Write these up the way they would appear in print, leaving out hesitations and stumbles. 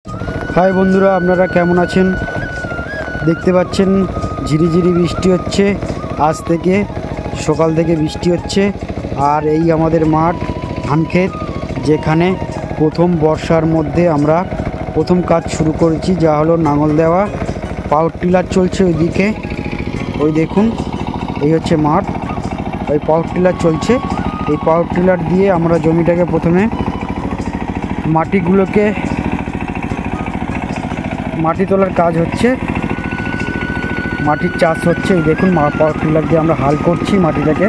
High বন্ধুরা, আপনারা কেমন আছেন? দেখতে পাচ্ছেন ঝিরিঝিরি বৃষ্টি হচ্ছে। আজ থেকে সকাল থেকে বৃষ্টি হচ্ছে। আর এই আমাদের মাঠ, ধান ক্ষেত, যেখানে প্রথম বর্ষার মধ্যে আমরা প্রথম কাজ শুরু করেছি, যা হলো লাঙল দেওয়া। পাওয়ার টিলার চলছে ওইদিকে, ওই দেখুন, এই হচ্ছে মাঠ। ওই পাওয়ার টিলার চলছে। এই পাওয়ার টিলার দিয়ে আমরা জমিটাকে প্রথমে মাটি তোলার কাজ হচ্ছে, মাটির চাষ হচ্ছে। এই দেখুন, পাওয়ার টিলার দিয়ে আমরা হাল করছি মাটিটাকে।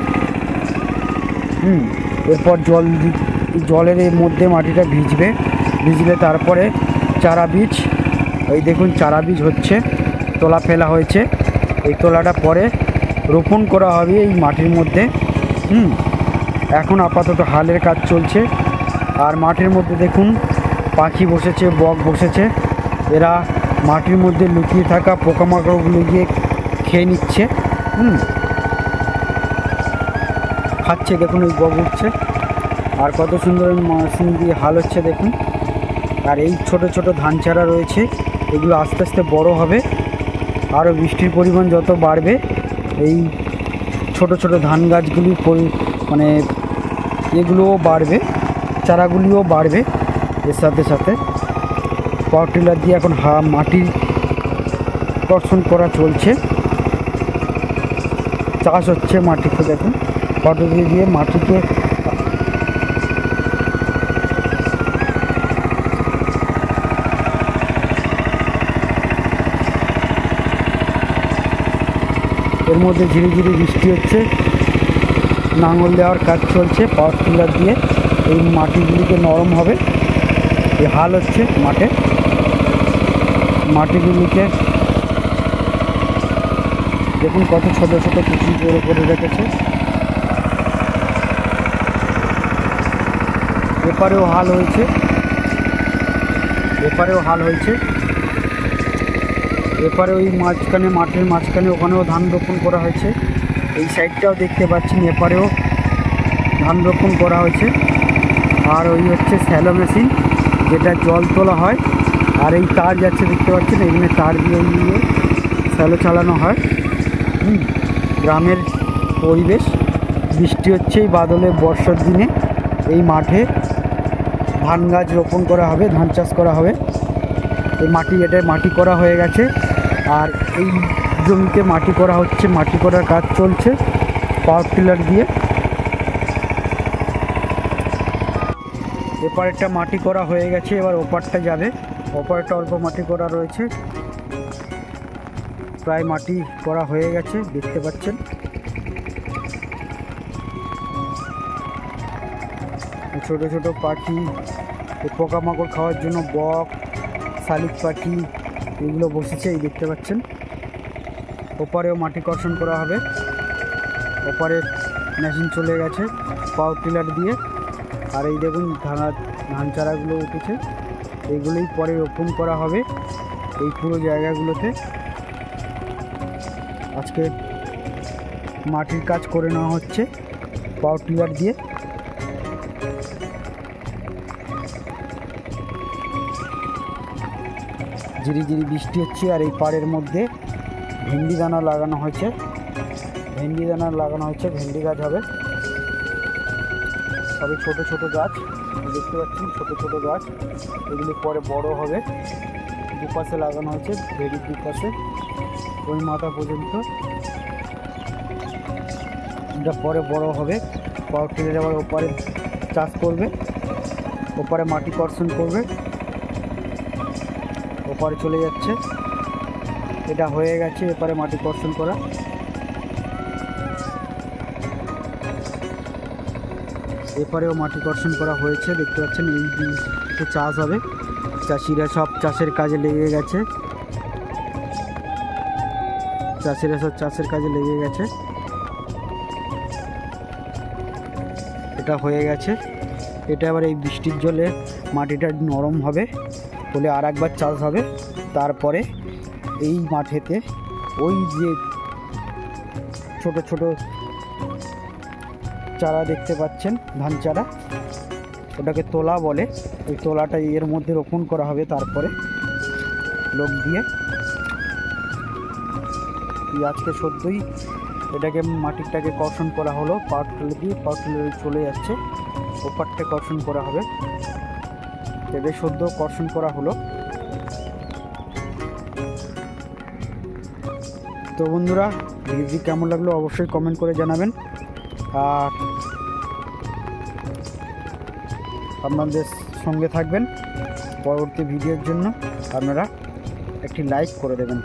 এরপর জলের মধ্যে মাটিটা ভিজলে তারপরে চারা বীজ, এই দেখুন চারা বীজ হচ্ছে, তোলা ফেলা হয়েছে। এই তোলাটা পরে রোপণ করা হবে এই মাটির মধ্যে। এখন আপাতত হালের কাজ চলছে। আর মাটির মধ্যে দেখুন পাখি বসেছে, বক বসেছে। এরা মাটির মধ্যে লুকিয়ে থাকা পোকামাকড়গুলো গিয়ে খেয়ে নিচ্ছে, খাচ্ছে। দেখুন ওই বক উঠছে। আর কত সুন্দর মেশিন দিয়ে হাল হচ্ছে দেখুন। আর এই ছোট ছোট ধান চারা রয়েছে, এগুলো আস্তে আস্তে বড় হবে। আরও বৃষ্টির পরিমাণ যত বাড়বে, এই ছোট ছোট ধান গাছগুলি মানে এগুলোও বাড়বে, চারাগুলিও বাড়বে এর সাথে সাথে। পাওয়ার টিলার দিয়ে এখন মাটি কর্ষণ করা চলছে, চাষ হচ্ছে মাটিতে। দেখুন পদ্ধতি দিয়ে মাটিকে এর মধ্যে ঝিরিঝিরি বৃষ্টি হচ্ছে, লাঙল দেওয়ার কাজ চলছে পাওয়ার টিলার দিয়ে। এই মাটিগুলিকে নরম হবে, এই হাল হচ্ছে মাঠে। মাটিগুলিকে দেখুন কত ছোট ছোট কুচি করে রেখেছে। এপারেও হাল হয়েছে, এপারে ওই মাঝখানে, মাঠের মাঝখানে, ওখানেও ধান রোপণ করা হয়েছে। এই সাইডটাও দেখতে পাচ্ছেন, এপারেও ধান রোপণ করা হয়েছে। আর ওই হচ্ছে স্যালো মেশিন, যেটা জল তোলা হয়। আর এই তার যাচ্ছে দেখতে পাচ্ছেন, এখানে তার দিয়ে স্যালো চালানো হয়। গ্রামের পরিবেশ। বৃষ্টি হচ্ছে এই বাদলে বর্ষার দিনে। এই মাঠে ধান গাছ রোপণ করা হবে, ধান চাষ করা হবে। এই মাটি করা হয়ে গেছে। আর এই জমিতে মাটি করা হচ্ছে, মাটি করার কাজ চলছে পাওয়ার টিলার দিয়ে। এপারেরটা মাটি করা হয়ে গেছে, এবার ওপারটা যাবে। ওপারটা অল্প মাটি করা রয়েছে, প্রায় মাটি করা হয়ে গেছে দেখতে পাচ্ছেন। ছোট ছোট পাখি, পোকামাকড় খাওয়ার জন্য বক, শালিক পাখি, এগুলো বসেছে, এই দেখতে পাচ্ছেন। ওপারেও মাটি কর্ষণ করা হবে। ওপারে মেশিন চলে গেছে পাওয়ার টিলার দিয়ে। আর এই দেখুন ধান চারাগুলো উঠেছে, এইগুলোই পরে রোপণ করা হবে এই পুরো জায়গাগুলোতে। আজকে মাটির কাজ করে নেওয়া হচ্ছে পাওয়ার টিলার দিয়ে। ঝিরিঝিরি বৃষ্টি হচ্ছে। আর এই পাড়ের মধ্যে ভেন্ডি দানা লাগানো হয়েছে, ভেন্ডি গাছ হবে। সবই ছোট ছোট গাছ দেখতে পাচ্ছেন, ছোট ছোট গাছ। এগুলি পরে বড় হবে। দুপাশে লাগানো হয়েছে, ভেড়ির দুপাশে ওই মাথা পর্যন্ত। এটা পরে বড় হবে। পাওয়ার টিলার আবার ওপারে চাষ করবে, ওপারে মাটি কর্ষণ করবে, ওপারে চলে যাচ্ছে। এটা হয়ে গেছে, এপারে মাটি কর্ষণ করা। এপারেও মাটি কর্ষণ করা হয়েছে দেখতে পাচ্ছেন। এই দিকে চাষ হবে, চাষিরা সব চাষের কাজে লেগে গেছে, এটা হয়ে গেছে। এটা আবার এই বৃষ্টির জলে মাটিটা নরম হবে বলে আর একবার চাষ হবে। তারপরে এই মাঠেতে ওই যে ছোট ছোট চারা দেখতে পাচ্ছেন, ধান চারা, ওটাকে তোলা বলে। ওই তোলাটা এর মধ্যে রোপণ করা হবে, তারপরে লোক দিয়ে আজকে সদ্যই এটাকে মাটিটাকে কর্ষণ করা হলো, পাওয়ার টিলার দিয়ে। পাওয়ার টিলারে চলে যাচ্ছে, ওপারটা কর্ষণ করা হবে। এটা সদ্য কর্ষণ করা হলো। তো বন্ধুরা, ভিডিওটি কেমন লাগলো অবশ্যই কমেন্ট করে জানাবেন। আর আপনাদের সঙ্গে থাকবেন পরবর্তী ভিডিওর জন্য। আপনারা একটি লাইক করে দেবেন।